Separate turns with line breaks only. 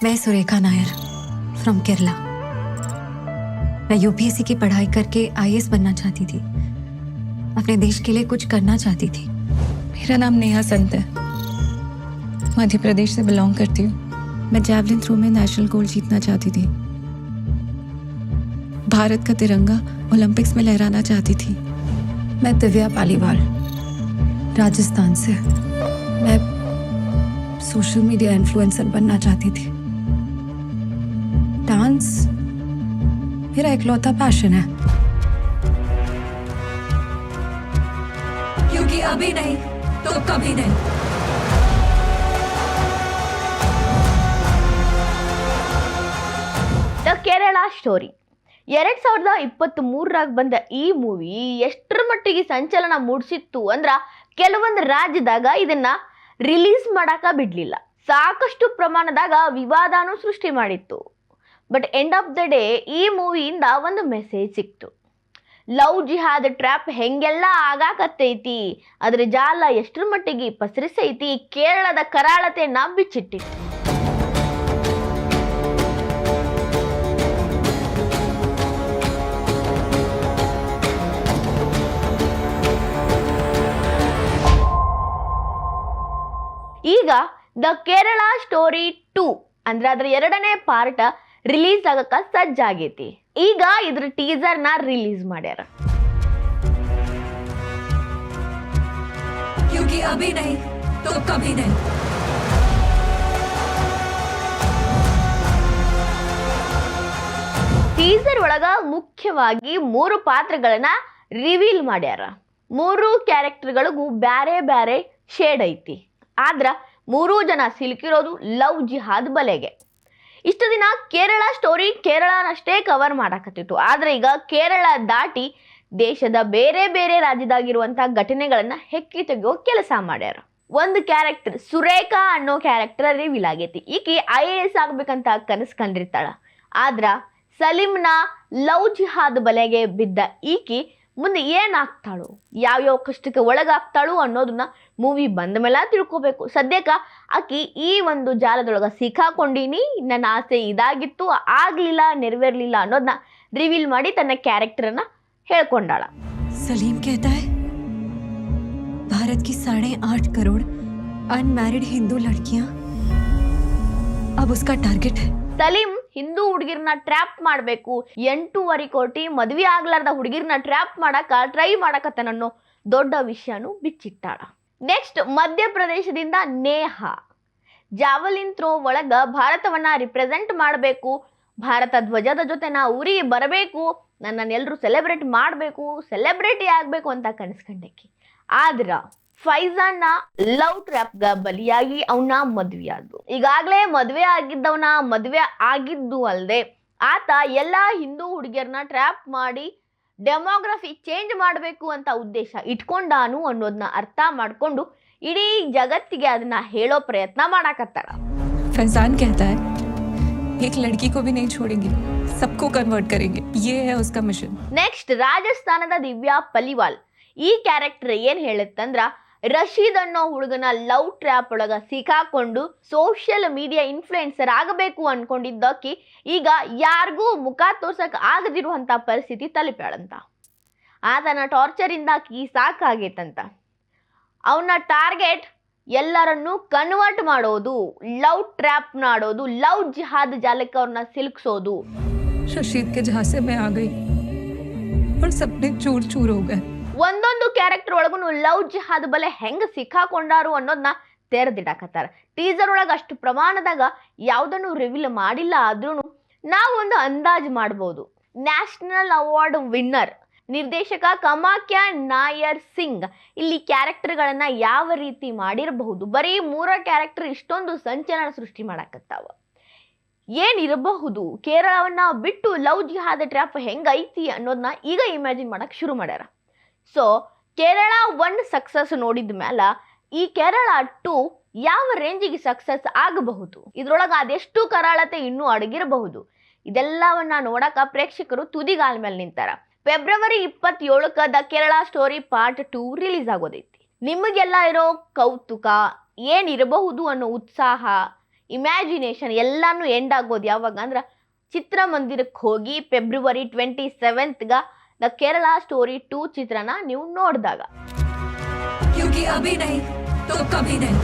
मैं सुरेखा नायर फ्रॉम केरला। मैं यूपीएससी की पढ़ाई करके आईएएस बनना चाहती थी। अपने देश के लिए कुछ करना चाहती थी।
मेरा नाम नेहा संत है, मध्य प्रदेश से बिलोंग करती हूँ। मैं जैवलिन थ्रो में नेशनल गोल्ड जीतना चाहती थी। भारत का तिरंगा ओलंपिक्स में लहराना चाहती थी।
मैं दिव्या पालीवाल, राजस्थान से। मैं सोशल मीडिया इन्फ्लुएंसर बनना चाहती थी। डांस मेरा इकलौता पैशन है, क्योंकि अभी नहीं तो कभी नहीं।
ದ ಕೇರಳ ಸ್ಟೋರಿ 2023 ಬಂದ ಈ ಮೂವಿ ಎಷ್ಟರ ಮಟ್ಟಿಗೆ ಸಂಚಲನ ಮೂಡಿಸಿತ್ತು ಅಂದ್ರ ಕೆಲವೊಂದು ರಾಜ್ಯದಾಗ ಇದನ್ನ ರಿಲೀಸ್ ಮಾಡಾಕ ಬಿಡ್ಲಿಲ್ಲ. ಸಾಕಷ್ಟು ಪ್ರಮಾಣದಾಗ ವಿವಾದನೂ ಸೃಷ್ಟಿ ಮಾಡಿತ್ತು. But end of the day ಈ ಮೂವಿಯಿಂದ ಒಂದು ಮೆಸೇಜ್ ಸಿಕ್ತು. ಲವ್ ಜಿಹಾದ್ ಟ್ರ್ಯಾಪ್ ಹೆಂಗೆಲ್ಲ ಆಗಾಕತ್ತೈತಿ, ಅದ್ರ ಜಾಲ ಎಷ್ಟರ ಮಟ್ಟಿಗೆ ಪಸರಿಸೈತಿ, ಕೇರಳದ ಕರಾಳತೆಯನ್ನ ಬಿಚ್ಚಿಟ್ಟಿತ್ತು. ಈಗ ದ ಕೇರಳ ಸ್ಟೋರಿ 2 ಅಂದ್ರೆ ಅದ್ರ 2ನೇ ಪಾರ್ಟ್ ರಿಲೀಸ್ ಆಗಕ್ಕ ಸಜ್ಜಾಗೈತಿ. ಈಗ ಇದ್ರ ಟೀಸರ್ ನ ರಿಲೀಸ್ ಮಾಡ್ಯಾರ.
क्योंकि अभी नहीं तो कभी नहीं.
ಟೀಸರ್ ಒಳಗ ಮುಖ್ಯವಾಗಿ 3 ಪಾತ್ರಗಳನ್ನ ರಿವೀಲ್ ಮಾಡ್ಯಾರ. 3 ಕ್ಯಾರೆಕ್ಟರ್ಗಳಿಗೂ ಬ್ಯಾರೆ ಬ್ಯಾರೆ ಶೇಡ್ ಐತಿ. ಆದ್ರ 3 ಜನ ಸಿಲುಕಿರೋದು ಲವ್ ಜಿಹಾದ್ ಬಲೆಗೆ. ಇಷ್ಟು ದಿನ ಕೇರಳ ಸ್ಟೋರಿ ಕೇರಳನಷ್ಟೇ ಕವರ್ ಮಾಡಾಕತ್ತಿತ್ತು. ಆದ್ರೆ ಈಗ ಕೇರಳ ದಾಟಿ ದೇಶದ ಬೇರೆ ಬೇರೆ ರಾಜ್ಯದಾಗಿರುವಂತ ಘಟನೆಗಳನ್ನ ಹೆಕ್ಕಿ ತೆಗೆಯೋ ಕೆಲಸ ಮಾಡ್ಯಾರ. ಒಂದು ಕ್ಯಾರೆಕ್ಟರ್ ಸುರೇಖಾ ಅನ್ನೋ ಕ್ಯಾರೆಕ್ಟರ್ ರಿವೀಲ್ ಆಗೈತಿ. ಈಕಿ IAS ಆಗ್ಬೇಕಂತ ಕನಸು ಕಂಡಿರ್ತಾಳ. ಆದ್ರ ಸಲೀಮ್ನ ಲವ್ ಜಿಹಾದ್ ಬಲೆಗೆ ಬಿದ್ದ ಈಕಿ ಮುಂದೆ ಏನಾಗ್ತಾಳು, ಯಾವ್ಯಾವ ಕಷ್ಟಕ್ಕೆ ಒಳಗಾಗ್ತಾಳು ಅನ್ನೋದನ್ನ ಮೂವಿ ಬಂದ ಮೇಲೆ ತಿಳ್ಕೊಬೇಕು. ಸದ್ಯಕ್ಕ ಆಕಿ ಈ ಒಂದು ಜಾಲದೊಳಗ ಸಿಕ್ಕಾಕೊಂಡೀನಿ, ನನ್ನ ಆಸೆ ಇದಾಗಿತ್ತು, ಆಗ್ಲಿಲ್ಲ, ನೆರವೇರ್ಲಿಲ್ಲ ಅನ್ನೋದನ್ನ ರಿವೀಲ್ ಮಾಡಿ ತನ್ನ ಕ್ಯಾರೆಕ್ಟರ್ನ ಹೇಳ್ಕೊಂಡಾಳ.
सलीम कहता है भारत की 8.5 करोड़ अनमैरिड हिंदू लड़कियां अब उसका टारगेट है.
ಸಲೀಂ ಹಿಂದೂ ಹುಡುಗಿರ್ನ ಟ್ರ್ಯಾಪ್ ಮಾಡಬೇಕು, 8.5 ಕೋಟಿ ಮದ್ವೆ ಆಗ್ಲಾರ್ದ ಹುಡುಗಿರ್ನ ಟ್ರ್ಯಾಪ್ ಮಾಡಕ ಟ್ರೈ ಮಾಡಕತ್ತನನ್ನೋ ದೊಡ್ಡ ವಿಷಯನೂ ಬಿಚ್ಚಿಟ್ಟಾಳ. ನೆಕ್ಸ್ಟ್ ಮಧ್ಯಪ್ರದೇಶದಿಂದ ನೇಹಾ ಜಾವಲಿನ್ ಥ್ರೋ ಒಳಗ ಭಾರತವನ್ನ ರಿಪ್ರೆಸೆಂಟ್ ಮಾಡಬೇಕು, ಭಾರತ ಧ್ವಜದ ಜೊತೆ ನಾ ಊರಿಗೆ ಬರಬೇಕು, ನನ್ನನ್ನೆಲ್ಲರೂ ಸೆಲೆಬ್ರೇಟ್ ಮಾಡಬೇಕು, ಸೆಲೆಬ್ರಿಟಿ ಆಗಬೇಕು ಅಂತ ಕನಸ್ಕೊಂಡಕ್ಕೆ. ಆದ್ರ ಫೈಜಾನ್ನ ಲವ್ ಟ್ರ್ಯಾಪ್ ಗ ಬಲಿಯಾಗಿ ಅವನ ಮದ್ವೆ ಆದ್ರು. ಈಗಾಗಲೇ ಮದ್ವೆ ಆಗಿದ್ದವನ ಮದ್ವೆ ಆಗಿದ್ದು ಅಲ್ಲದೆ ಆತ ಎಲ್ಲಾ ಹಿಂದೂ ಹುಡುಗಿಯರನ್ನ ಟ್ರ್ಯಾಪ್ ಮಾಡಿ ಡೆಮೋಗ್ರಫಿ ಚೇಂಜ್ ಮಾಡಬೇಕು ಅಂತ ಉದ್ದೇಶ ಇಟ್ಕೊಂಡಾನು ಅನ್ನೋದನ್ನ ಅರ್ಥ ಮಾಡ್ಕೊಂಡು ಇಡೀ ಜಗತ್ತಿಗೆ ಅದನ್ನ ಹೇಳೋ ಪ್ರಯತ್ನ ಮಾಡಾಕತ್ತಾರ.
फैजान कहता है एक लड़की को भी नहीं छोड़ेंगे, सबको कन्वर्ट करेंगे, ये है उसका मिशन.
ನೆಕ್ಸ್ಟ್ ರಾಜಸ್ಥಾನದ ದಿವ್ಯಾ ಪಲಿವಾಲ್ ಈ ಕ್ಯಾರೆಕ್ಟರ್ ಏನ್ ಹೇಳುತ್ತಂದ್ರ ರಶೀದ್ ಅನ್ನೋ ಹುಡುಗನ ಲವ್ ಟ್ರ್ಯಾಪ್ ಒಳಗ ಸಿಕ್ಕಾಕೊಂಡು ಸೋಷಿಯಲ್ ಮೀಡಿಯಾ ಇನ್ಫ್ಲುಯೆನ್ಸರ್ ಆಗಬೇಕು ಅನ್ಕೊಂಡಿದ್ದಕ್ಕಿ ಈಗ ಯಾರಿಗೂ ಮುಖ ತೋರ್ಸಕ್ ಆಗದಿರುವಂತ ಪರಿಸ್ಥಿತಿ ತಲುಪ್ಯಾಳಂತ. ಆತನ ಟಾರ್ಚರ್ ಇಂದ ಆಕಿ ಸಾಕಾಗೈತಂತ. ಅವನ ಟಾರ್ಗೆಟ್ ಎಲ್ಲರನ್ನೂ ಕನ್ವರ್ಟ್ ಮಾಡೋದು, ಲವ್ ಟ್ರ್ಯಾಪ್ ಮಾಡೋದು, ಲವ್ ಜಿಹಾದ್ ಜಾಲಕ್ಕೆ ಅವ್ರನ್ನ ಸಿಲುಕ್ಸೋದು.
रशीद के झांसे में आ गई और सपने चूर चूर हो गए.
ಒಂದೊಂದು ಕ್ಯಾರೆಕ್ಟರ್ ಒಳಗೂ ಲವ್ ಜಿಹಾದ್ ಬಲೆ ಹೆಂಗ್ ಸಿಕ್ಕಾಕೊಂಡಾರು ಅನ್ನೋದನ್ನ ತೆರೆದಿಡಾಕತ್ತಾರ. ಟೀಸರ್ ಒಳಗ ಅಷ್ಟು ಪ್ರಮಾಣದಾಗ ಯಾವ್ದನ್ನು ರಿವೀಲ್ ಮಾಡಿಲ್ಲ, ಆದ್ರೂ ನಾವೊಂದು ಅಂದಾಜ್ ಮಾಡ್ಬೋದು. ನ್ಯಾಷನಲ್ ಅವಾರ್ಡ್ ವಿನ್ನರ್ ನಿರ್ದೇಶಕ ಕಮಾಕ್ಯ ನಾಯರ್ ಸಿಂಗ್ ಇಲ್ಲಿ ಕ್ಯಾರೆಕ್ಟರ್ಗಳನ್ನ ಯಾವ ರೀತಿ ಮಾಡಿರಬಹುದು. ಬರೀ 3 ಕ್ಯಾರೆಕ್ಟರ್ ಇಷ್ಟೊಂದು ಸಂಚಲನ ಸೃಷ್ಟಿ ಮಾಡಾಕತ್ತಾವ. ಏನಿರಬಹುದು, ಕೇರಳವನ್ನ ಬಿಟ್ಟು ಲವ್ ಜಿಹಾದ್ ಟ್ರ್ಯಾಪ್ ಹೆಂಗೈತಿ ಅನ್ನೋದನ್ನ ಈಗ ಇಮ್ಯಾಜಿನ್ ಮಾಡಕ್ ಶುರು ಮಾಡ್ಯಾರ. ಸೊ ಕೇರಳ 1 ಸಕ್ಸಸ್ ನೋಡಿದ ಮ್ಯಾಲ ಈ ಕೇರಳ 2 ಯಾವ ರೇಂಜಿಗೆ ಸಕ್ಸಸ್ ಆಗಬಹುದು, ಇದ್ರೊಳಗ ಅದೆಷ್ಟು ಕರಾಳತೆ ಇನ್ನೂ ಅಡಗಿರಬಹುದು, ಇದೆಲ್ಲವನ್ನ ನೋಡಕ ಪ್ರೇಕ್ಷಕರು ತುದಿಗಾಲ ಮೇಲೆ ನಿಂತಾರ. ಫೆಬ್ರವರಿ 27ಕ the Kerala story part 2 release ಆಗೋದೈತಿ. ನಿಮಗೆಲ್ಲ ಇರೋ ಕೌತುಕ ಏನಿರಬಹುದು ಅನ್ನೋ ಉತ್ಸಾಹ ಇಮ್ಯಾಜಿನೇಷನ್ ಎಲ್ಲಾನು ಎಂಡ್ ಆಗೋದು ಯಾವಾಗ ಅಂದ್ರೆ ಚಿತ್ರಮಂದಿರಕ್ಕೆ ಹೋಗಿ February 27th the Kerala story 2 ಚಿತ್ರನ ನೀವು ನೋಡಿದಾಗ.
क्योंकि अभी नहीं तो कभी नहीं.